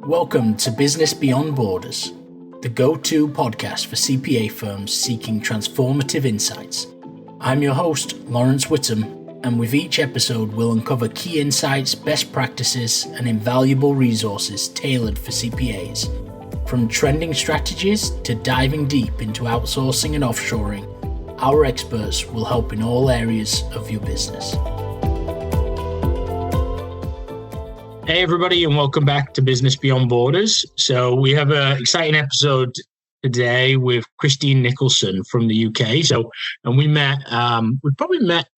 Welcome to Business Beyond Borders, the go-to podcast for CPA firms seeking transformative insights. I'm your host, Laurence Whittam, and with each episode we'll uncover key insights, best practices, and invaluable resources tailored for CPAs. From trending strategies to diving deep into outsourcing and offshoring, our experts will help in all areas of your business. Hey everybody, and welcome back to Business Beyond Borders. So we have an exciting episode today with Christine Nicholson from the UK. And we probably met,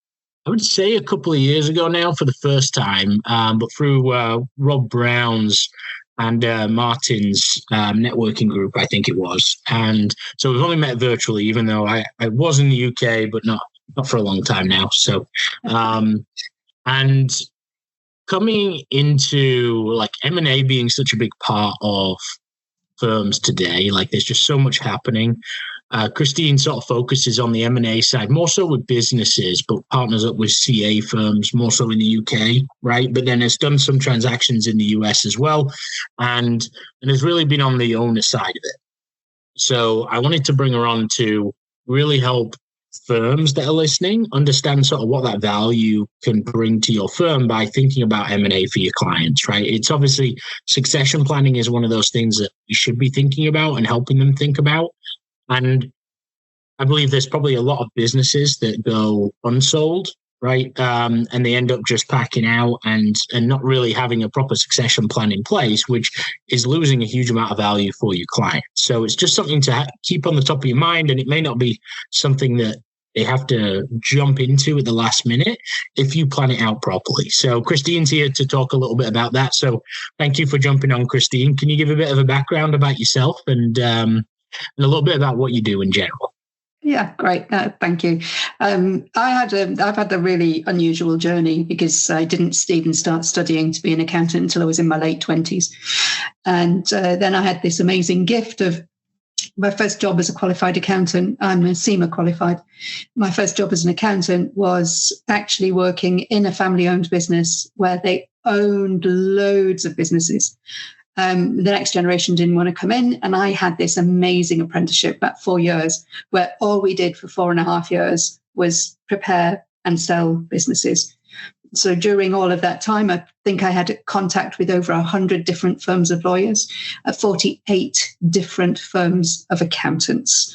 I would say, a couple of years ago now for the first time, but through Rob Brown's and Martin's networking group, I think it was. And so we've only met virtually, even though I was in the UK, but not for a long time now. So, and coming into like M&A being such a big part of firms today, like there's just so much happening. Christine sort of focuses on the M&A side, more so with businesses, but partners up with CA firms, more so in the UK, right? But then has done some transactions in the US as well, and has really been on the owner side of it. So I wanted to bring her on to really help firms that are listening understand sort of what that value can bring to your firm by thinking about M&A for your clients, right? It's obviously succession planning is one of those things that you should be thinking about and helping them think about. And I believe there's probably a lot of businesses that go unsold, right? And they end up just packing out and not really having a proper succession plan in place, which is losing a huge amount of value for your client. So it's just something to keep on the top of your mind. And it may not be something that they have to jump into at the last minute if you plan it out properly. So Christine's here to talk a little bit about that. So thank you for jumping on, Christine. Can you give a bit of a background about yourself and a little bit about what you do in general? Yeah, great. Thank you. I've had a really unusual journey because I didn't even start studying to be an accountant until I was in my late 20s. And then I had this amazing gift of my first job as a qualified accountant. I'm a SEMA qualified. My first job as an accountant was actually working in a family-owned business where they owned loads of businesses. The next generation didn't want to come in, and I had this amazing apprenticeship, about 4 years, where all we did for 4.5 years was prepare and sell businesses. So during all of that time, I think I had contact with over 100 different firms of lawyers, 48 different firms of accountants.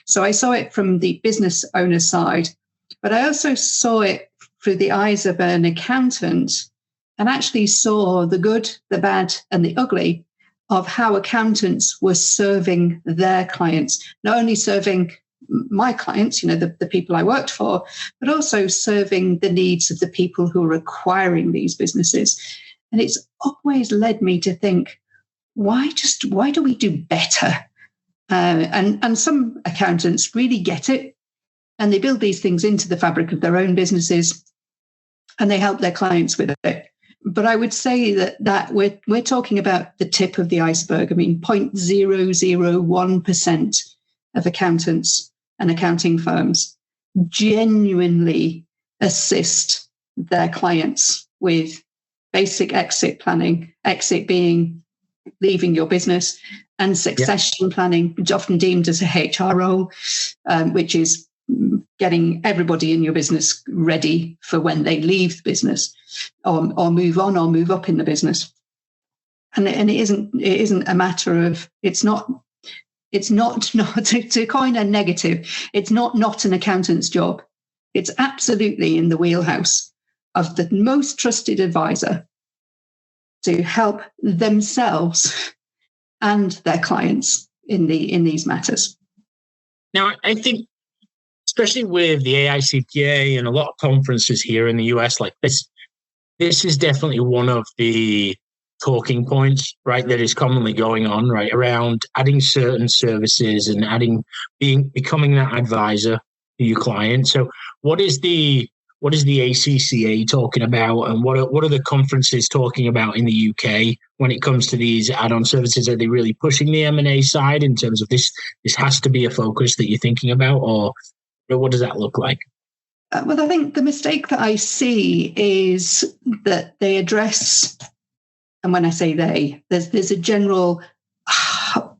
So I saw it from the business owner side, but I also saw it through the eyes of an accountant and actually saw the good, the bad, and the ugly of how accountants were serving their clients, not only serving my clients, the people I worked for, but also serving the needs of the people who are acquiring these businesses. And it's always led me to think, why do we do better? And some accountants really get it, and they build these things into the fabric of their own businesses, and they help their clients with it. But I would say that we're talking about the tip of the iceberg. I mean, 0.001% of accountants and accounting firms genuinely assist their clients with basic exit planning, exit being leaving your business, and succession planning, which is often deemed as a HR role, which is getting everybody in your business ready for when they leave the business or move on or move up in the business. And it isn't a matter of, it's not to coin a negative, it's not an accountant's job. It's absolutely in the wheelhouse of the most trusted advisor to help themselves and their clients in these matters. Now, I think, especially with the AICPA and a lot of conferences here in the US like this is definitely one of the talking points, right, that is commonly going on, right, around adding certain services and becoming that advisor to your client. So what is the ACCA talking about, and what are the conferences talking about in the UK when it comes to these add-on services? Are they really pushing the M&A side in terms of this has to be a focus that you're thinking about, or what does that look like? Well, I think the mistake that I see is that they address and when I say they, there's a general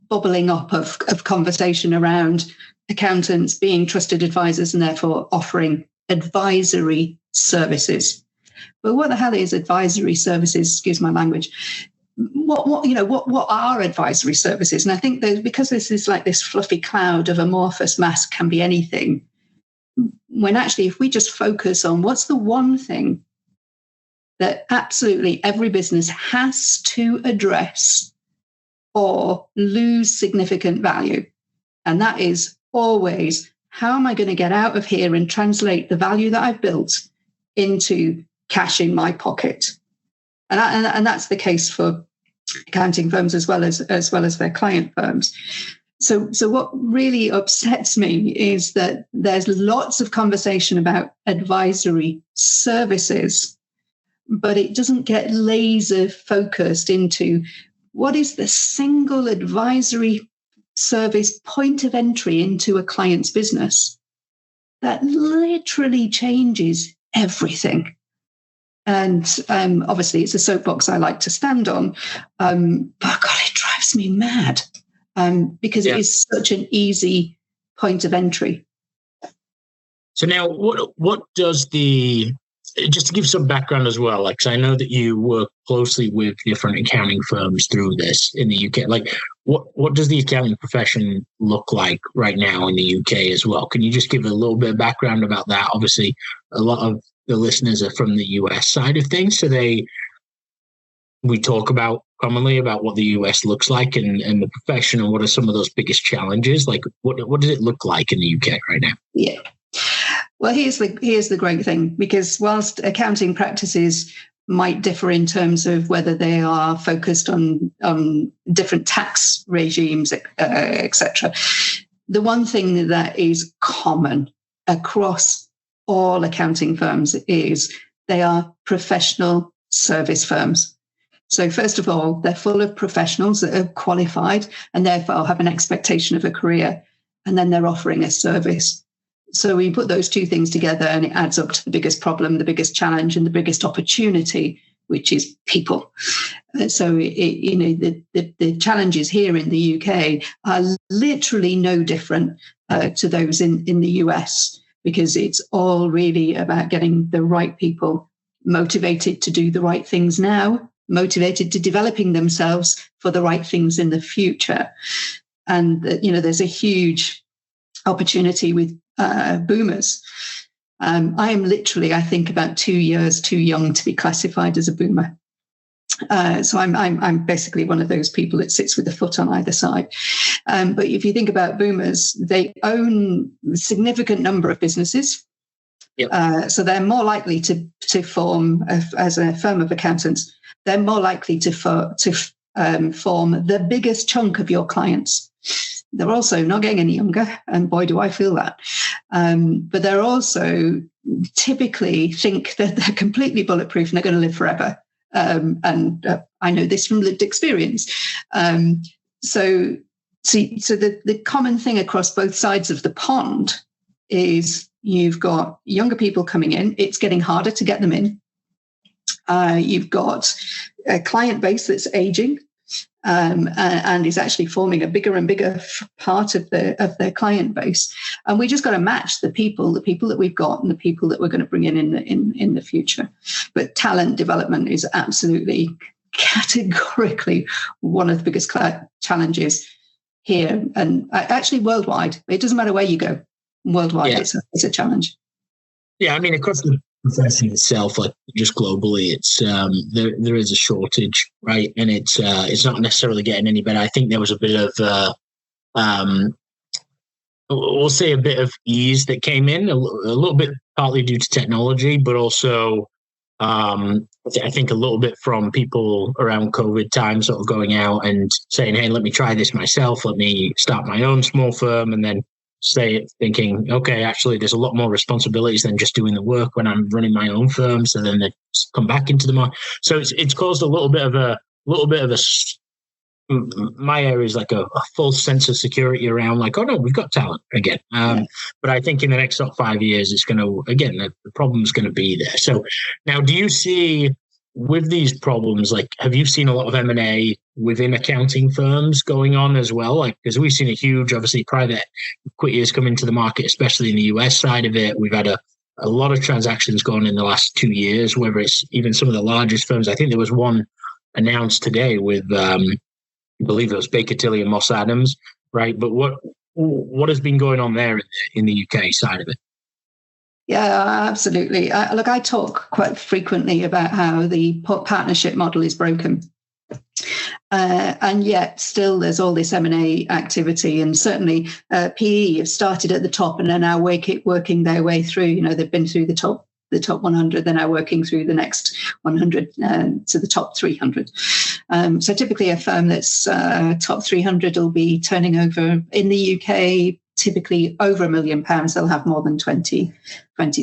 bubbling up of conversation around accountants being trusted advisors and therefore offering advisory services. But what the hell is advisory services? Excuse my language. What are advisory services? And I think that because this is like this fluffy cloud of amorphous mass, can be anything, when actually if we just focus on what's the one thing that absolutely every business has to address or lose significant value, and that is always, how am I going to get out of here and translate the value that I've built into cash in my pocket? And that's the case for accounting firms as well as their client firms. So what really upsets me is that there's lots of conversation about advisory services, but it doesn't get laser focused into what is the single advisory service point of entry into a client's business that literally changes everything. And obviously, it's a soapbox I like to stand on. But God, it drives me mad because it is such an easy point of entry. So now, what does just to give some background as well, like, 'cause I know that you work closely with different accounting firms through this in the UK. Like, what does the accounting profession look like right now in the UK as well? Can you just give a little bit of background about that? Obviously, a lot of the listeners are from the US side of things, so we talk about commonly about what the US looks like and the profession, and what are some of those biggest challenges. Like, what does it look like in the UK right now? Yeah. Well, here's the great thing, because whilst accounting practices might differ in terms of whether they are focused on different tax regimes, etc., the one thing that is common across all accounting firms is they are professional service firms. So first of all, they're full of professionals that are qualified and therefore have an expectation of a career, and then they're offering a service. So we put those two things together and it adds up to the biggest problem, the biggest challenge, and the biggest opportunity, which is people. So the challenges here in the UK are literally no different to those in the US, because it's all really about getting the right people motivated to do the right things now, motivated to developing themselves for the right things in the future. And there's a huge opportunity with boomers. I am literally, I think, about 2 years too young to be classified as a boomer. So I'm basically one of those people that sits with a foot on either side. But if you think about boomers, they own a significant number of businesses. Yep. So they're more likely to form, as a firm of accountants, they're more likely to form the biggest chunk of your clients. They're also not getting any younger, and boy, do I feel that. But they're also typically think that they're completely bulletproof and they're going to live forever. And I know this from lived experience. So the common thing across both sides of the pond is you've got younger people coming in. It's getting harder to get them in. You've got a client base that's aging. And is actually forming a bigger and bigger part of their client base, and we just got to match the people that we've got and the people that we're going to bring in the future. But talent development is absolutely categorically one of the biggest challenges here, and actually worldwide. It doesn't matter where you go, worldwide, it's a challenge. Yeah, I mean, across the profession itself, like just globally, it's there is a shortage, right? And it's not necessarily getting any better. I think there was a bit of we'll say a bit of ease that came in a little bit, partly due to technology, but also I think a little bit from people around COVID time, sort of going out and saying, "Hey, let me try this myself. Let me start my own small firm," and then thinking, okay, actually, there's a lot more responsibilities than just doing the work when I'm running my own firm. So then they come back into the market. So it's caused a little bit of a my area is like a false sense of security around, like, oh no, we've got talent again. But I think in the next 5 years, it's going to, again, the problem's going to be there. So now, do you see with these problems, like, have you seen a lot of M&A within accounting firms going on as well? Like, because we've seen a huge, obviously, private equity has come into the market, especially in the US side of it. We've had a lot of transactions going in the last 2 years, whether it's even some of the largest firms. I think there was one announced today with, I believe it was Baker Tilly and Moss Adams, right? But what has been going on there in the UK side of it? Yeah, absolutely. Look, I talk quite frequently about how the partnership model is broken. And yet still there's all this M&A activity, and certainly PE have started at the top and are now working their way through. You know, they've been through the top 100, they're now working through the next 100 to the top 300. So typically a firm that's top 300 will be turning over in the UK typically over £1 million. They'll have more than 20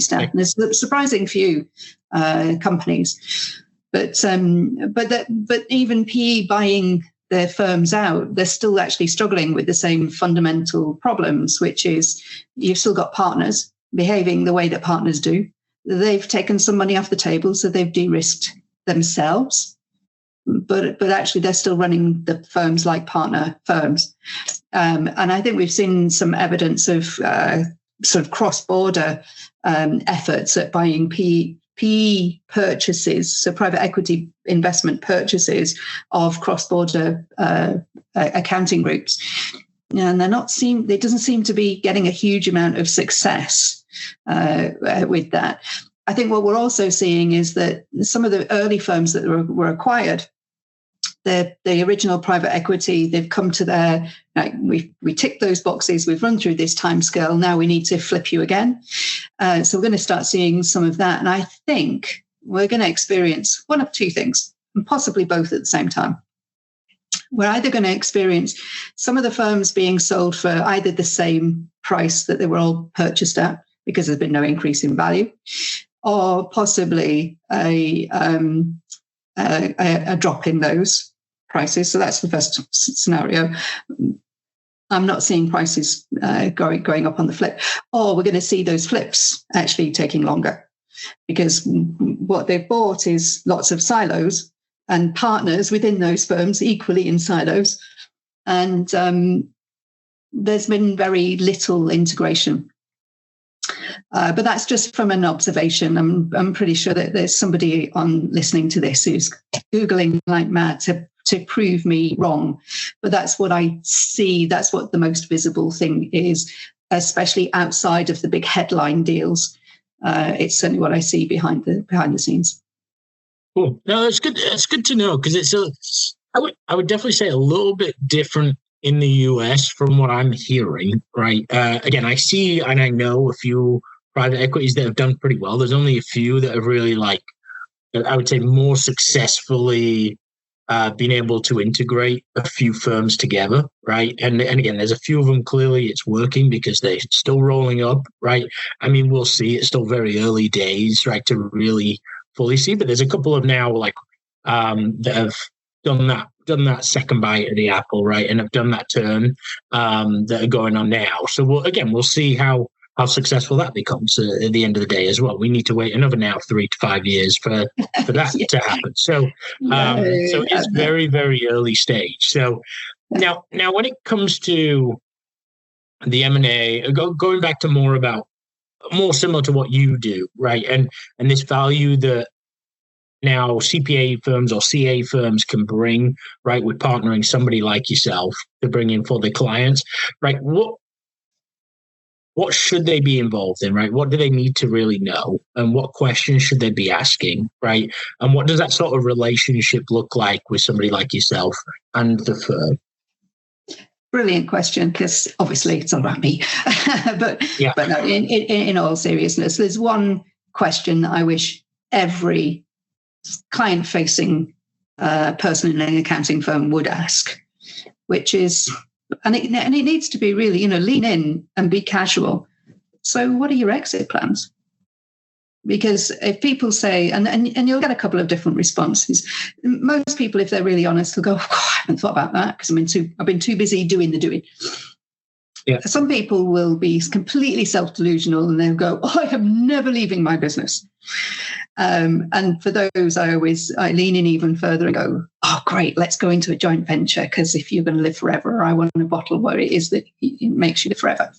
staff. And there's a surprising few companies. But even PE buying their firms out, they're still actually struggling with the same fundamental problems, which is you've still got partners behaving the way that partners do. They've taken some money off the table, so they've de-risked themselves. But actually, they're still running the firms like partner firms. And I think we've seen some evidence of sort of cross-border efforts at buying PE purchases, so private equity investment purchases of cross-border accounting groups. And it doesn't seem to be getting a huge amount of success with that. I think what we're also seeing is that some of the early firms that were acquired, the original private equity, they've come to their, we tick those boxes, we've run through this timescale, now we need to flip you again. So we're going to start seeing some of that. And I think we're going to experience one of two things, and possibly both at the same time. We're either going to experience some of the firms being sold for either the same price that they were all purchased at, because there's been no increase in value, or possibly a drop in those prices. So that's the first scenario. I'm not seeing prices going up on the flip. Or we're going to see those flips actually taking longer, because what they've bought is lots of silos and partners within those firms equally in silos. And there's been very little integration. But that's just from an observation. I'm pretty sure that there's somebody on listening to this who's Googling like mad to prove me wrong. But that's what I see. That's what the most visible thing is, especially outside of the big headline deals. It's certainly what I see behind the scenes. Cool. No, that's good. That's good to know, because I would definitely say a little bit different in the US from what I'm hearing, right? Again, I see and I know a few private equities that have done pretty well. There's only a few that have really, like, I would say, more successfully been able to integrate a few firms together, right? And again, there's a few of them, clearly it's working because they're still rolling up, right? I mean, we'll see. It's still very early days, right, to really fully see. But there's a couple of now, like, that have done that second bite of the apple, right, and have done that turn that are going on now. So we'll see how successful that becomes at the end of the day as well. We need to wait another now 3 to 5 years for that to happen. So so it's very, very early stage. So now when it comes to the M&A, going back to more similar to what you do, right, and this value that now CPA firms or CA firms can bring, right, with partnering somebody like yourself to bring in for the clients, right? What should they be involved in, right? What do they need to really know? And what questions should they be asking, right? And what does that sort of relationship look like with somebody like yourself and the firm? Brilliant question, because obviously it's not about me. but no, in all seriousness, there's one question that I wish every client-facing person in an accounting firm would ask, which is, and it needs to be really, lean in and be casual. So what are your exit plans? Because if people say, and you'll get a couple of different responses. Most people, if they're really honest, will go, oh, I haven't thought about that because I've been too busy doing the doing. Yeah. Some people will be completely self-delusional and they'll go, I am never leaving my business. And for those, I lean in even further and go, oh, great, let's go into a joint venture, because if you're going to live forever, I want a bottle where it is that it makes you live forever.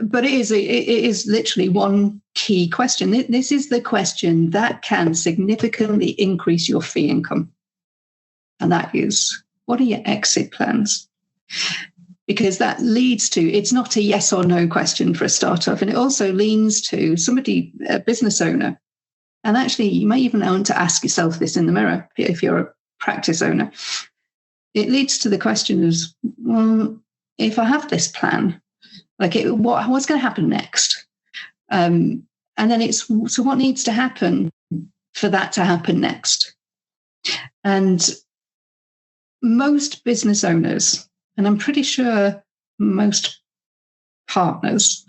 But it is literally one key question. This is the question that can significantly increase your fee income. And that is, what are your exit plans? Because that leads to, it's not a yes or no question for a startup. And it also leans to somebody, a business owner. And actually, you might even want to ask yourself this in the mirror if you're a practice owner. It leads to the question is, well, if I have this plan, what's going to happen next? And then it's, so what needs to happen for that to happen next? And most business owners, and I'm pretty sure most partners,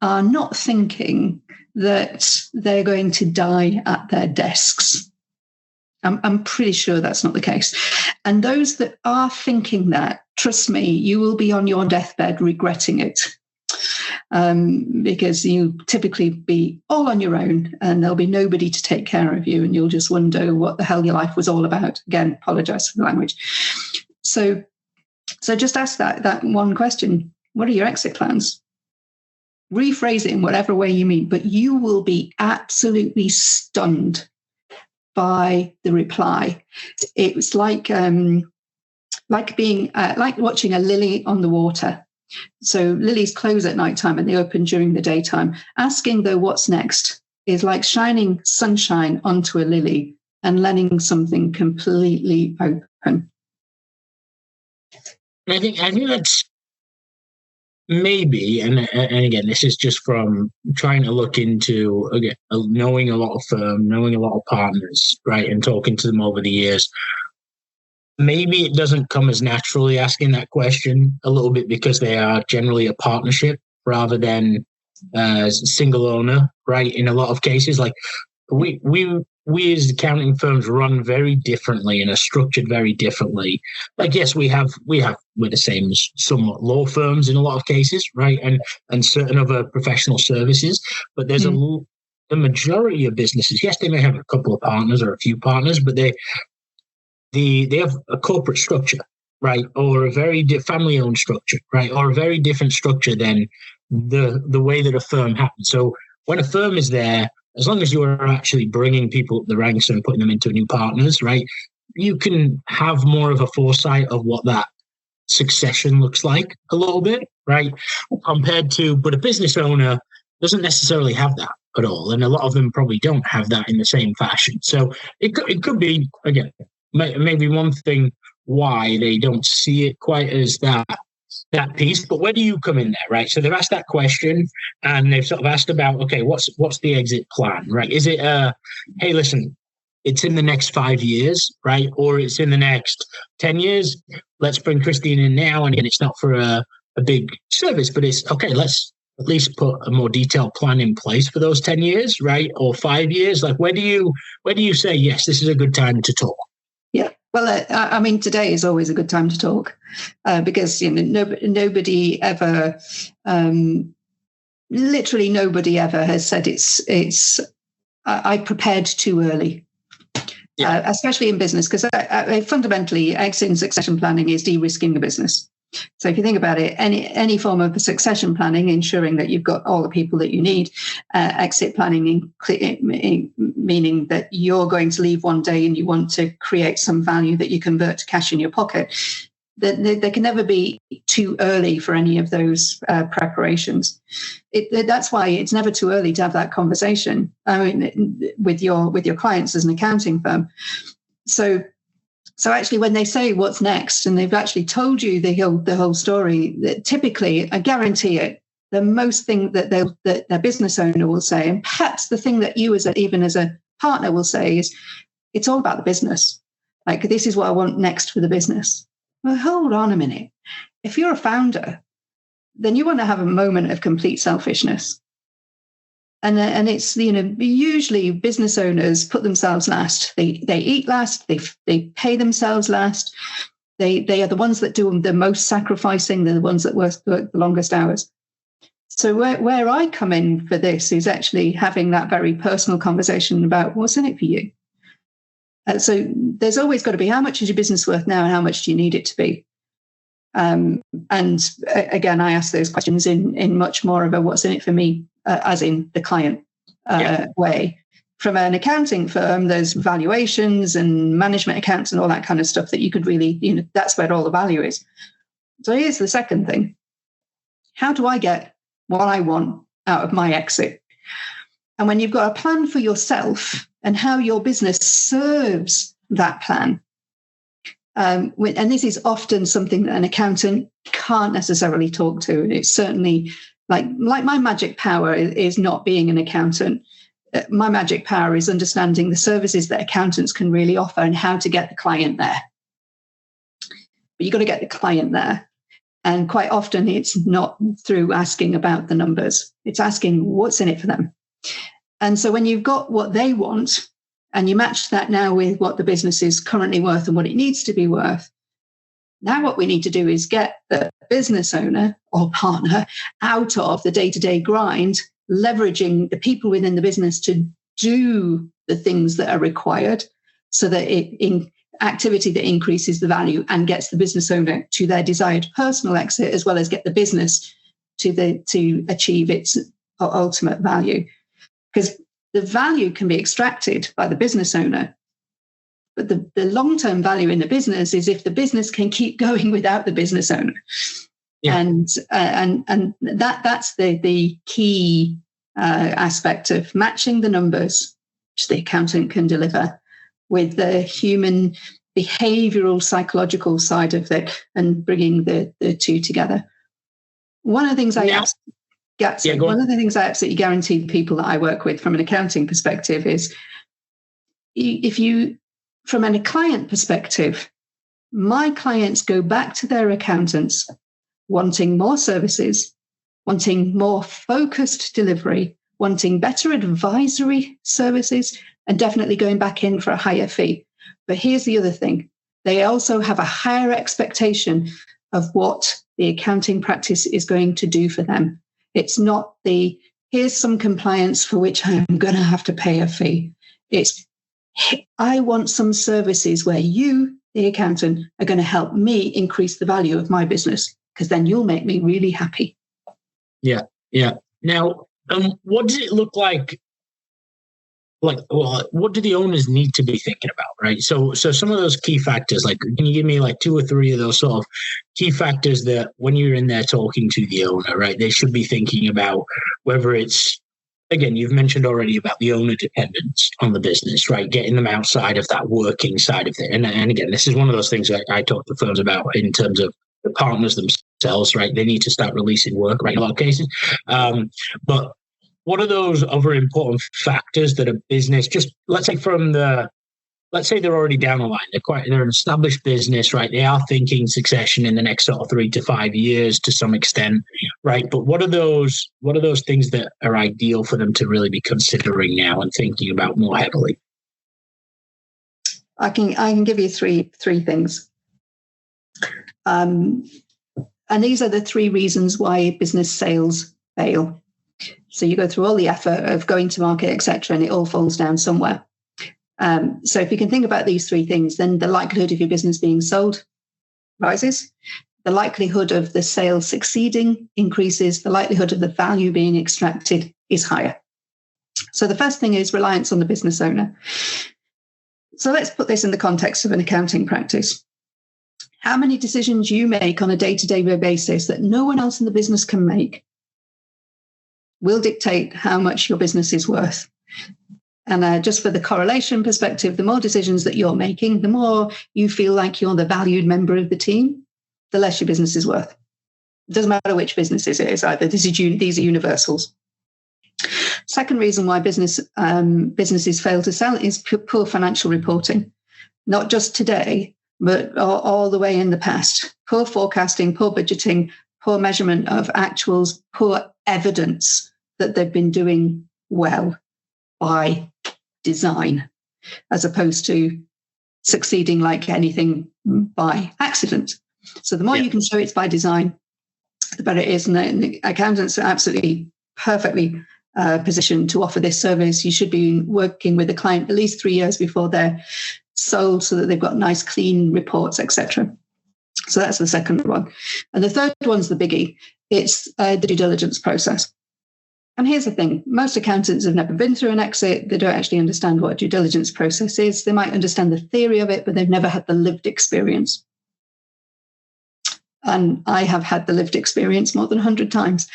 are not thinking that they're going to die at their desks. I'm pretty sure that's not the case. And those that are thinking that, trust me, you will be on your deathbed regretting it. Because you typically be all on your own and there'll be nobody to take care of you, and you'll just wonder what the hell your life was all about. Again, apologize for the language. So just ask that one question. What are your exit plans? Rephrase it in whatever way you mean, but you will be absolutely stunned by the reply. It was like being like watching a lily on the water. So lilies close at nighttime and they open during the daytime. Asking, though, what's next is like shining sunshine onto a lily and letting something completely open. I think that's maybe, and again, this is just from trying to look into, again, knowing a lot of firms, knowing a lot of partners, right, and talking to them over the years. Maybe it doesn't come as naturally asking that question a little bit because they are generally a partnership rather than single owner, right? In a lot of cases, like we as accounting firms run very differently and are structured very differently. Like, yes, we're the same as somewhat law firms in a lot of cases, right? And certain other professional services, but there's the majority of businesses, yes, they may have a couple of partners or a few partners, but they have a corporate structure, right, or a very family-owned structure, right, or a very different structure than the way that a firm happens. So when a firm is there, as long as you are actually bringing people up the ranks and putting them into new partners, right, you can have more of a foresight of what that succession looks like a little bit, right, compared to, but a business owner doesn't necessarily have that at all, and a lot of them probably don't have that in the same fashion. So it could be, again, maybe one thing why they don't see it quite as that piece. But where do you come in there, right? So they've asked that question and they've sort of asked about, okay, what's the exit plan, right? Is it hey, listen, it's in the next 5 years, right? Or it's in the next 10 years. Let's bring Christine in now. And again, it's not for a big service, but it's okay, let's at least put a more detailed plan in place for those 10 years, right? Or 5 years. Like, where do you say, yes, this is a good time to talk? Yeah, well, I mean, today is always a good time to talk because nobody ever, literally nobody ever has said it's. I prepared too early, especially in business, because fundamentally, exit and succession planning is de-risking the business. So if you think about it, any form of succession planning, ensuring that you've got all the people that you need, exit planning meaning that you're going to leave one day and you want to create some value that you convert to cash in your pocket, there can never be too early for any of those preparations. That's why it's never too early to have that conversation. I mean, with your clients as an accounting firm. So actually, when they say what's next, and they've actually told you the whole story, that typically, I guarantee it, the most thing that their business owner will say, and perhaps the thing that you even as a partner will say, is, it's all about the business. Like, this is what I want next for the business. Well, hold on a minute. If you're a founder, then you want to have a moment of complete selfishness. And it's, usually business owners put themselves last. They eat last. They pay themselves last. They are the ones that do the most sacrificing. They're the ones that work the longest hours. So where I come in for this is actually having that very personal conversation about what's in it for you. So there's always got to be, how much is your business worth now and how much do you need it to be? And again, I ask those questions in much more of a what's in it for me, as in the client way. From an accounting firm, there's valuations and management accounts and all that kind of stuff that you could really, that's where all the value is. So here's the second thing. How do I get what I want out of my exit? And when you've got a plan for yourself and how your business serves that plan, and this is often something that an accountant can't necessarily talk to. It's certainly like my magic power is not being an accountant. My magic power is understanding the services that accountants can really offer and how to get the client there. But you've got to get the client there. And quite often it's not through asking about the numbers. It's asking what's in it for them. And so when you've got what they want and you match that now with what the business is currently worth and what it needs to be worth, now what we need to do is get the business owner or partner out of the day-to-day grind, leveraging the people within the business to do the things that are required so that in activity that increases the value and gets the business owner to their desired personal exit, as well as get the business to achieve its ultimate value. Because the value can be extracted by the business owner, but the long-term value in the business is if the business can keep going without the business owner. Yeah. And that's the key aspect of matching the numbers, which the accountant can deliver, with the human behavioral, psychological side of it, and bringing the two together. One of the things one of the things I absolutely guarantee people that I work with from an accounting perspective is, if you, from a client perspective, my clients go back to their accountants wanting more services, wanting more focused delivery, wanting better advisory services, and definitely going back in for a higher fee. But here's the other thing. They also have a higher expectation of what the accounting practice is going to do for them. It's not here's some compliance for which I'm going to have to pay a fee. It's, I want some services where you, the accountant, are going to help me increase the value of my business, because then you'll make me really happy. Yeah. Now, what does it look like? What do the owners need to be thinking about, right? So some of those key factors, can you give me 2 or 3 of those sort of key factors that when you're in there talking to the owner, right, they should be thinking about, whether it's, again, you've mentioned already about the owner dependence on the business, right? Getting them outside of that working side of it. And again, this is one of those things that I talk to firms about in terms of the partners themselves, right? They need to start releasing work, right, in a lot of cases. But what are those other important factors that a business, just let's say they're already down the line, they're an established business, right? They are thinking succession in the next sort of 3 to 5 years to some extent, right? But what are those things that are ideal for them to really be considering now and thinking about more heavily? I can give you three things. And these are the 3 reasons why business sales fail. So you go through all the effort of going to market, etc., and it all falls down somewhere. So if you can think about these 3 things, then the likelihood of your business being sold rises. The likelihood of the sale succeeding increases. The likelihood of the value being extracted is higher. So the first thing is reliance on the business owner. So let's put this in the context of an accounting practice. How many decisions you make on a day-to-day basis that no one else in the business can make will dictate how much your business is worth. And just for the correlation perspective, the more decisions that you're making, the more you feel like you're the valued member of the team, the less your business is worth. It doesn't matter which businesses it is either. These are universals. Second reason why businesses fail to sell is poor financial reporting. Not just today, but all the way in the past. Poor forecasting, poor budgeting, poor measurement of actuals, poor evidence that they've been doing well by design, as opposed to succeeding like anything by accident. So the more you can show it's by design, the better it is. And the accountants are absolutely perfectly positioned to offer this service. You should be working with the client at least 3 years before they're sold, so that they've got nice, clean reports, etc. So that's the second one. And the third one's the biggie. It's the due diligence process. And here's the thing. Most accountants have never been through an exit. They don't actually understand what a due diligence process is. They might understand the theory of it, but they've never had the lived experience. And I have had the lived experience more than 100 times.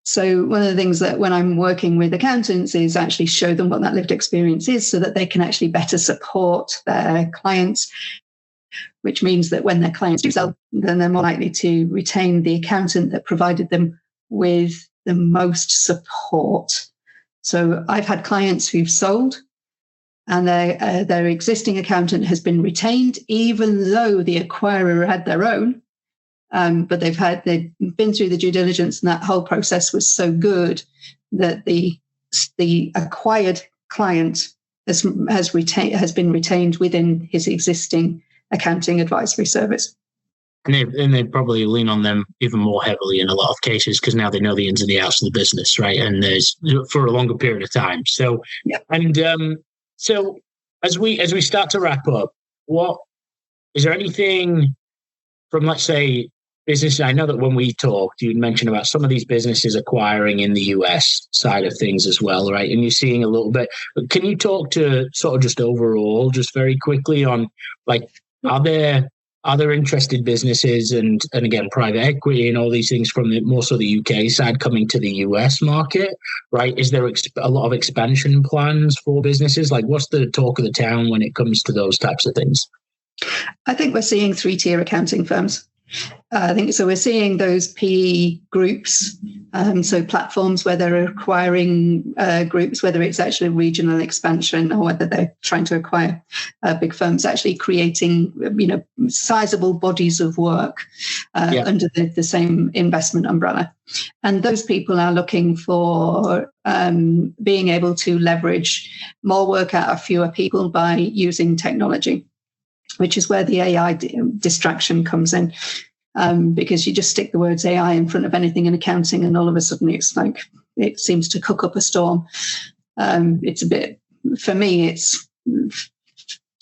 So one of the things that when I'm working with accountants is actually show them what that lived experience is, so that they can actually better support their clients, which means that when their clients do sell, then they're more likely to retain the accountant that provided them with the most support. So I've had clients who've sold and their existing accountant has been retained, even though the acquirer had their own. But they've been through the due diligence, and that whole process was so good that the acquired client has been retained within his existing accounting advisory service. And they probably lean on them even more heavily in a lot of cases, because now they know the ins and the outs of the business, right? And there's for a longer period of time. So, yeah. And so as we start to wrap up, what is there anything from, let's say, business? I know that when we talked, you'd mentioned about some of these businesses acquiring in the US side of things as well, right? And you're seeing a little bit. Can you talk to sort of just overall, just very quickly on, like, are there interested businesses and again, private equity and all these things from more so the UK side coming to the US market, right? Is there a lot of expansion plans for businesses? Like, what's the talk of the town when it comes to those types of things? I think we're seeing 3-tier accounting firms. I think so. We're seeing those PE groups, so platforms where they're acquiring groups, whether it's actually regional expansion or whether they're trying to acquire big firms, actually creating sizable bodies of work under the same investment umbrella. And those people are looking for being able to leverage more work out of fewer people by using technology, which is where the AI distraction comes in, because you just stick the words AI in front of anything in accounting and all of a sudden it's like, it seems to cook up a storm. It's a bit, for me, it's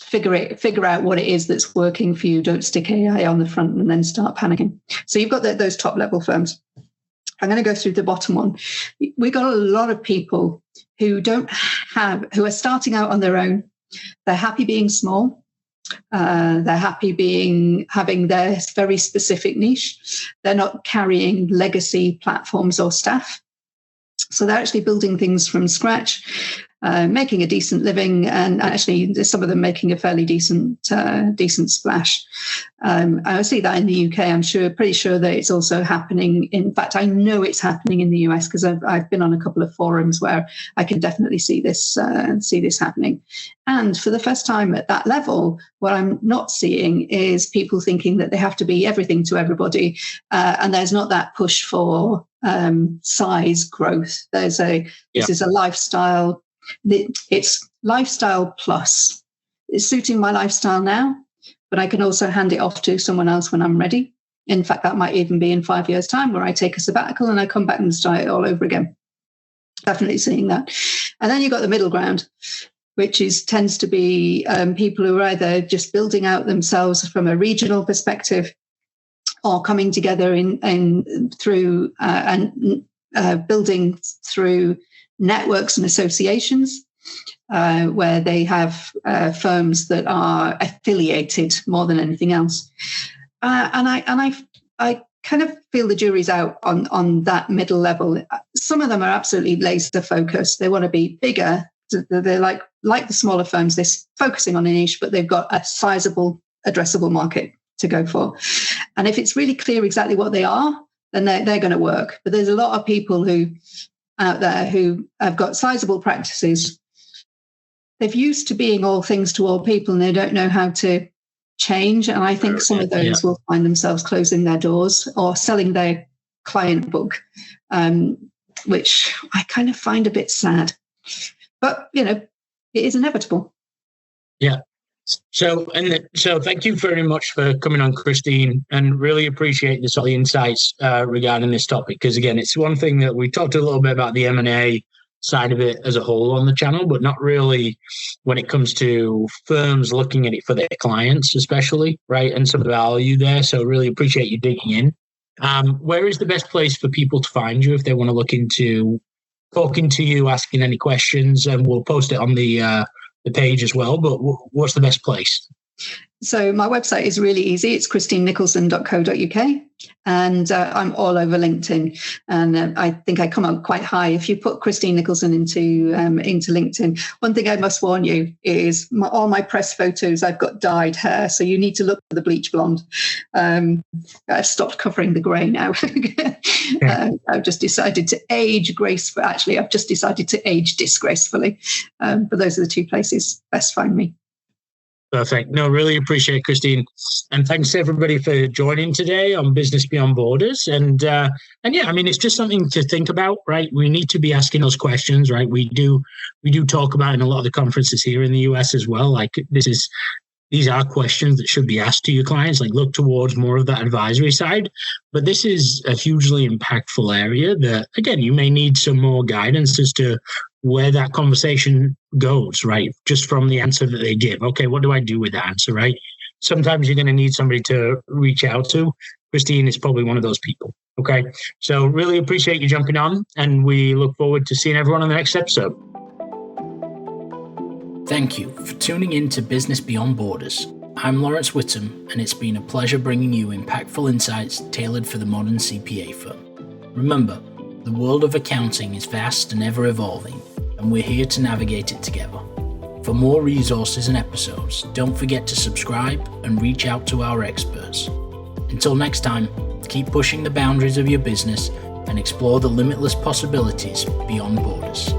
figure out what it is that's working for you. Don't stick AI on the front and then start panicking. So you've got those top level firms. I'm going to go through the bottom one. We got a lot of people who are starting out on their own. They're happy being small. They're happy having their very specific niche. They're not carrying legacy platforms or staff. So they're actually building things from scratch, making a decent living, and actually some of them making a fairly decent splash. I see that in the UK. I'm pretty sure that it's also happening. In fact, I know it's happening in the US because I've been on a couple of forums where I can definitely see this happening. And for the first time at that level, what I'm not seeing is people thinking that they have to be everything to everybody, and there's not that push for size growth. This is a lifestyle. It's lifestyle plus. It's suiting my lifestyle now, but I can also hand it off to someone else when I'm ready. In fact, that might even be in 5 years' time, where I take a sabbatical and I come back and start it all over again. Definitely seeing that. And then you've got the middle ground, which tends to be people who are either just building out themselves from a regional perspective, or coming together through building through networks and associations, where they have firms that are affiliated more than anything else. And I kind of feel the jury's out on that middle level. Some of them are absolutely laser focused. They want to be bigger. They're like the smaller firms. They're focusing on a niche, but they've got a sizable addressable market to go for. And if it's really clear exactly what they are, then they're going to work. But there's a lot of people out there who have got sizable practices. They've used to being all things to all people, and they don't know how to change. And I think some of those will find themselves closing their doors or selling their client book, which I kind of find a bit sad. But, it is inevitable. Yeah. So thank you very much for coming on, Christine, and really appreciate the sort of insights regarding this topic. Because again, it's one thing that we talked a little bit about the M&A side of it as a whole on the channel, but not really when it comes to firms looking at it for their clients, especially, right? And some of the value there. So really appreciate you digging in. Where is the best place for people to find you if they want to look into talking to you, asking any questions? And we'll post it on the page as well. But what's the best place? So my website is really easy. It's christinenicholson.co.uk, and I'm all over LinkedIn. And I think I come up quite high if you put Christine Nicholson into LinkedIn. One thing I must warn you is all my press photos, I've got dyed hair, so you need to look for the bleach blonde. I've stopped covering the grey now. I've just decided to age gracefully. Actually, I've just decided to age disgracefully. But those are the two places best find me. Perfect. No, really appreciate it, Christine. And thanks everybody for joining today on Business Beyond Borders. And yeah, I mean, it's just something to think about, right? We need to be asking those questions, right? We do talk about in a lot of the conferences here in the US as well. Like these are questions that should be asked to your clients, like look towards more of that advisory side. But this is a hugely impactful area that, again, you may need some more guidance as to where that conversation goes, right? Just from the answer that they give. Okay, what do I do with that answer, right? Sometimes you're going to need somebody to reach out to. Christine is probably one of those people. Okay, so really appreciate you jumping on, and we look forward to seeing everyone on the next episode. Thank you for tuning in to Business Beyond Borders. I'm Laurence Whittam, and it's been a pleasure bringing you impactful insights tailored for the modern CPA firm. Remember, the world of accounting is vast and ever evolving, and we're here to navigate it together. For more resources and episodes, don't forget to subscribe and reach out to our experts. Until next time, keep pushing the boundaries of your business and explore the limitless possibilities beyond borders.